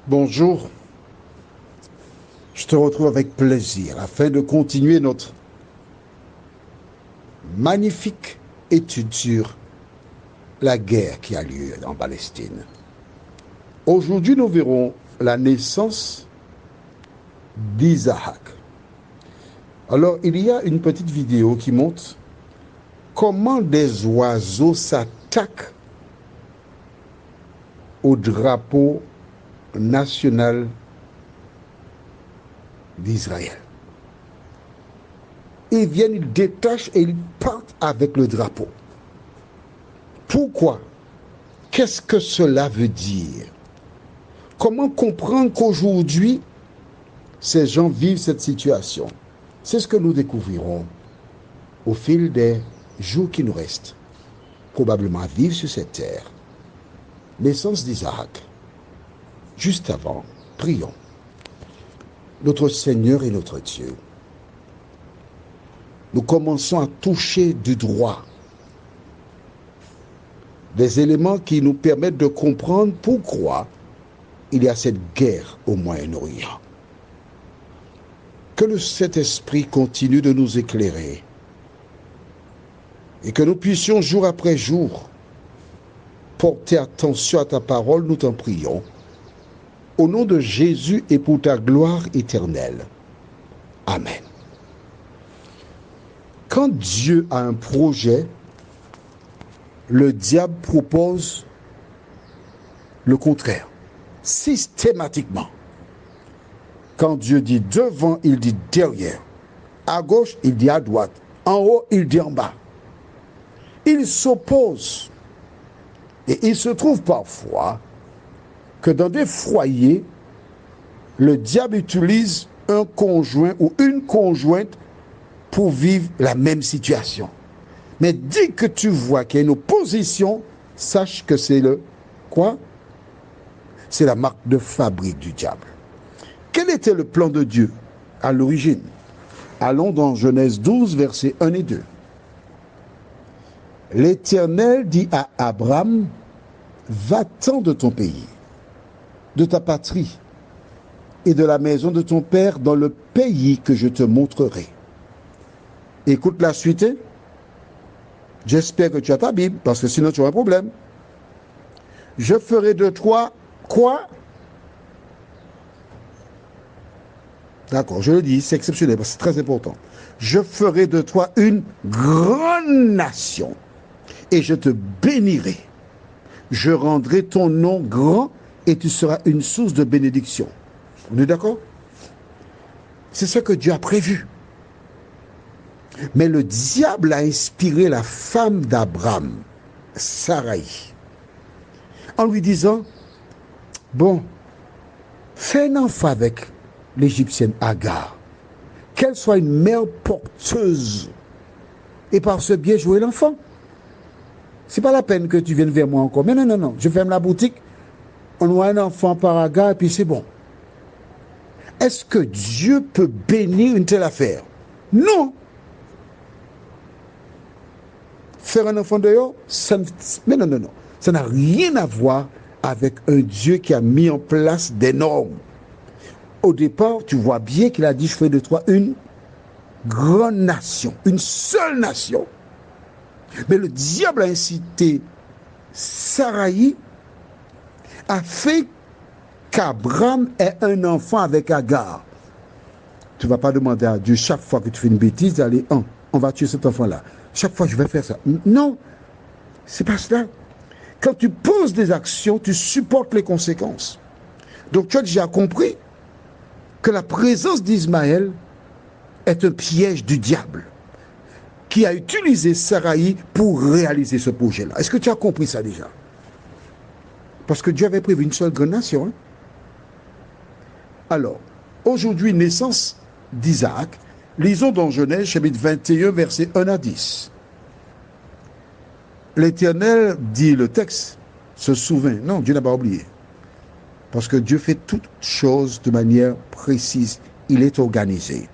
Bonjour, je te retrouve avec plaisir afin de continuer notre magnifique étude sur la guerre qui a lieu en Palestine. Aujourd'hui, nous verrons la naissance d'Isaac. Alors, il y a une petite vidéo qui montre comment des oiseaux s'attaquent au drapeau national d'Israël. Ils viennent, ils détachent et ils partent avec le drapeau. Pourquoi? Qu'est-ce que cela veut dire? Comment comprendre qu'aujourd'hui, ces gens vivent cette situation? C'est ce que nous découvrirons au fil des jours qui nous restent, probablement à vivre sur cette terre. Naissance d'Isaac. Juste avant, prions. Notre Seigneur et notre Dieu, nous commençons à toucher du doigt des éléments qui nous permettent de comprendre pourquoi il y a cette guerre au Moyen-Orient. Que le Saint-Esprit continue de nous éclairer et que nous puissions jour après jour porter attention à ta parole, nous t'en prions. Au nom de Jésus et pour ta gloire éternelle. Amen. Quand Dieu a un projet, le diable propose le contraire, systématiquement. Quand Dieu dit devant, il dit derrière. À gauche, il dit à droite. En haut, il dit en bas. Il s'oppose. Et il se trouve parfois que dans des foyers, le diable utilise un conjoint ou une conjointe pour vivre la même situation. Mais dès que tu vois qu'il y a une opposition, sache que c'est le quoi? C'est la marque de fabrique du diable. Quel était le plan de Dieu à l'origine? Allons dans Genèse 12, versets 1 et 2. L'Éternel dit à Abraham, va-t'en de ton pays, de ta patrie et de la maison de ton père dans le pays que je te montrerai. Écoute la suite. J'espère que tu as ta Bible, parce que sinon tu auras un problème. Je ferai de toi quoi? D'accord, je le dis, c'est exceptionnel, parce que c'est très important. Je ferai de toi une grande nation, et je te bénirai. Je rendrai ton nom grand, et tu seras une source de bénédiction. On est d'accord? C'est ce que Dieu a prévu. Mais le diable a inspiré la femme d'Abraham, Sarai, en lui disant, bon, fais un enfant avec l'Égyptienne Agar, qu'elle soit une mère porteuse, et par ce biais jouer l'enfant. C'est pas la peine que tu viennes vers moi encore. Mais non, je ferme la boutique, on voit un enfant par Agar, et puis c'est bon. Est-ce que Dieu peut bénir une telle affaire? Non. Faire un enfant dehors, mais non. Ça n'a rien à voir avec un Dieu qui a mis en place des normes. Au départ, tu vois bien qu'il a dit, je ferai de toi une grande nation, une seule nation. Mais le diable a incité Sarai a fait qu'Abraham ait un enfant avec Agar. Tu ne vas pas demander à Dieu chaque fois que tu fais une bêtise d'aller, on va tuer cet enfant-là. Chaque fois, je vais faire ça. Non, c'est pas cela. Quand tu poses des actions, tu supportes les conséquences. Donc tu as déjà compris que la présence d'Ismaël est un piège du diable qui a utilisé Sarai pour réaliser ce projet-là. Est-ce que tu as compris ça déjà? Parce que Dieu avait prévu une seule grande nation. Alors, aujourd'hui, naissance d'Isaac. Lisons dans Genèse, chapitre 21, versets 1 à 10. L'Éternel, dit le texte, se souvint. Non, Dieu n'a pas oublié. Parce que Dieu fait toutes choses de manière précise. Il est organisé.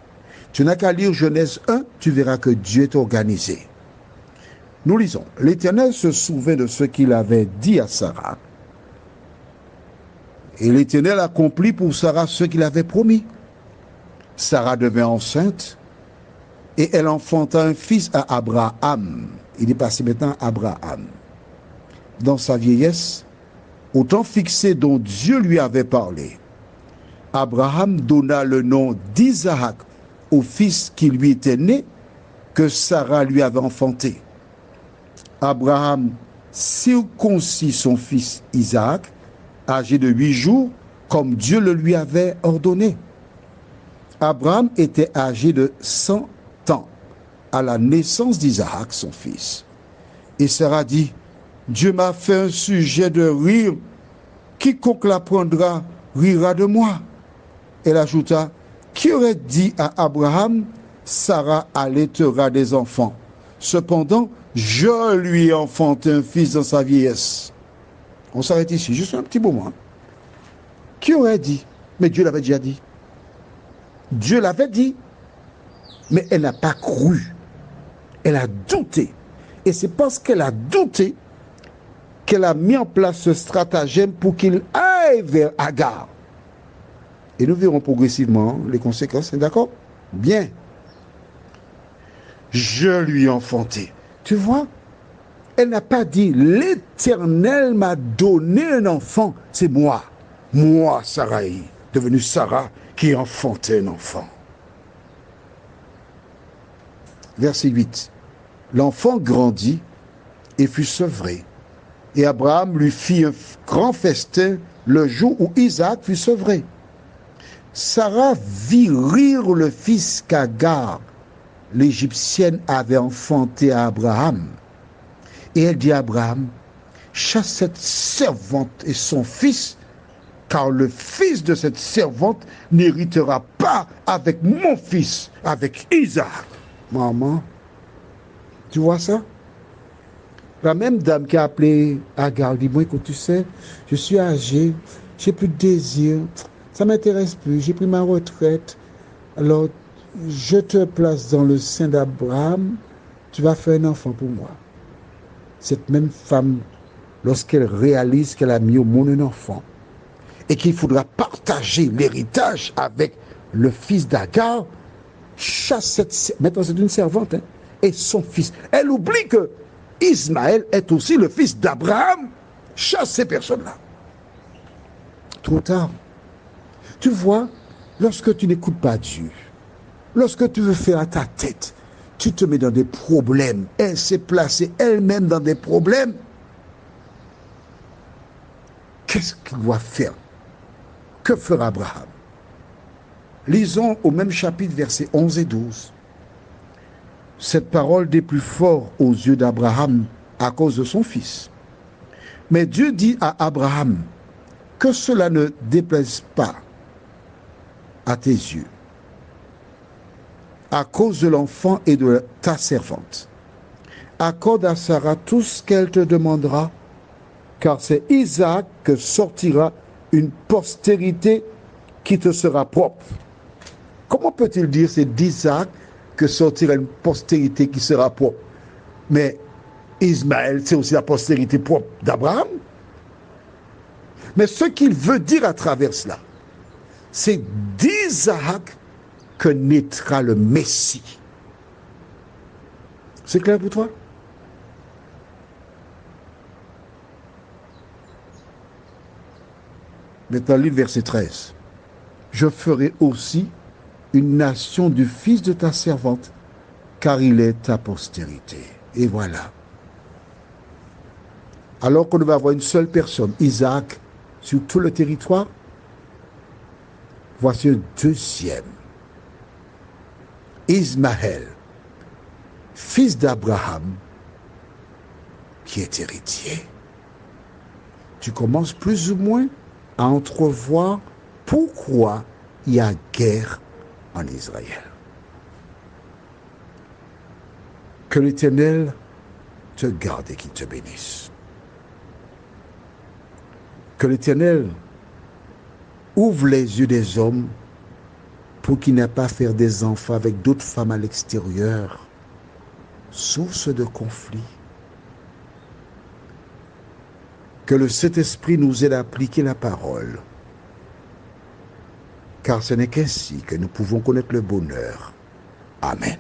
Tu n'as qu'à lire Genèse 1, tu verras que Dieu est organisé. Nous lisons. L'Éternel se souvint de ce qu'il avait dit à Sarah. Et l'Éternel accomplit pour Sarah ce qu'il avait promis. Sarah devint enceinte et elle enfanta un fils à Abraham. Il est passé maintenant à Abraham. Dans sa vieillesse, au temps fixé dont Dieu lui avait parlé, Abraham donna le nom d'Isaac au fils qui lui était né, que Sarah lui avait enfanté. Abraham circoncit son fils Isaac, âgé de 8 jours, comme Dieu le lui avait ordonné. Abraham était âgé de 100 ans à la naissance d'Isaac, son fils. Et Sarah dit, Dieu m'a fait un sujet de rire, quiconque l'apprendra rira de moi. Elle ajouta, qui aurait dit à Abraham, Sarah allaitera des enfants. Cependant, je lui ai enfanté un fils dans sa vieillesse. On s'arrête ici, juste un petit moment. Qui aurait dit? Mais Dieu l'avait déjà dit. Dieu l'avait dit, mais elle n'a pas cru. Elle a douté. Et c'est parce qu'elle a douté qu'elle a mis en place ce stratagème pour qu'il aille vers Agar. Et nous verrons progressivement les conséquences, d'accord? Bien. Je lui ai enfanté. Tu vois? Elle n'a pas dit, l'Éternel m'a donné un enfant. C'est moi. Moi, Sarai, devenue Sarah, qui ai enfanté un enfant. Verset 8. L'enfant grandit et fut sevré. Et Abraham lui fit un grand festin le jour où Isaac fut sevré. Sarah vit rire le fils qu'Agar, l'Égyptienne, avait enfanté à Abraham. Et elle dit à Abraham, chasse cette servante et son fils, car le fils de cette servante n'héritera pas avec mon fils, avec Isaac. Maman, tu vois ça? La même dame qui a appelé Agar dit, moi écoute, tu sais, je suis âgée, j'ai plus de désir, ça ne m'intéresse plus, j'ai pris ma retraite, alors je te place dans le sein d'Abraham, tu vas faire un enfant pour moi. Cette même femme, lorsqu'elle réalise qu'elle a mis au monde un enfant, et qu'il faudra partager l'héritage avec le fils d'Agar, chasse cette... Maintenant c'est une servante, hein, et son fils. Elle oublie que Ismaël est aussi le fils d'Abraham. Chasse ces personnes-là. Trop tard. Tu vois, lorsque tu n'écoutes pas Dieu, lorsque tu veux faire à ta tête, tu te mets dans des problèmes. Elle s'est placée elle-même dans des problèmes. Qu'est-ce qu'il doit faire? Que fera Abraham? Lisons au même chapitre, versets 11 et 12. Cette parole des plus forts aux yeux d'Abraham à cause de son fils. Mais Dieu dit à Abraham, que cela ne déplaise pas à tes yeux, à cause de l'enfant et de ta servante. Accorde à Sarah tout ce qu'elle te demandera, car c'est Isaac que sortira une postérité qui te sera propre. Comment peut-il dire c'est d'Isaac que sortira une postérité qui sera propre? Mais Ismaël, c'est aussi la postérité propre d'Abraham. Mais ce qu'il veut dire à travers cela, c'est d'Isaac que naîtra le Messie. C'est clair pour toi? Maintenant, lis le verset 13. Je ferai aussi une nation du fils de ta servante, car il est ta postérité. Et voilà. Alors qu'on va avoir une seule personne, Isaac, sur tout le territoire, voici un deuxième, Ismaël, fils d'Abraham, qui est héritier. Tu commences plus ou moins à entrevoir pourquoi il y a guerre en Israël. Que l'Éternel te garde et qu'il te bénisse. Que l'Éternel ouvre les yeux des hommes pour qu'ils n'aient pas à faire des enfants avec d'autres femmes à l'extérieur, source de conflit. Que le Saint-Esprit nous aide à appliquer la parole car ce n'est qu'ainsi que nous pouvons connaître le bonheur. Amen.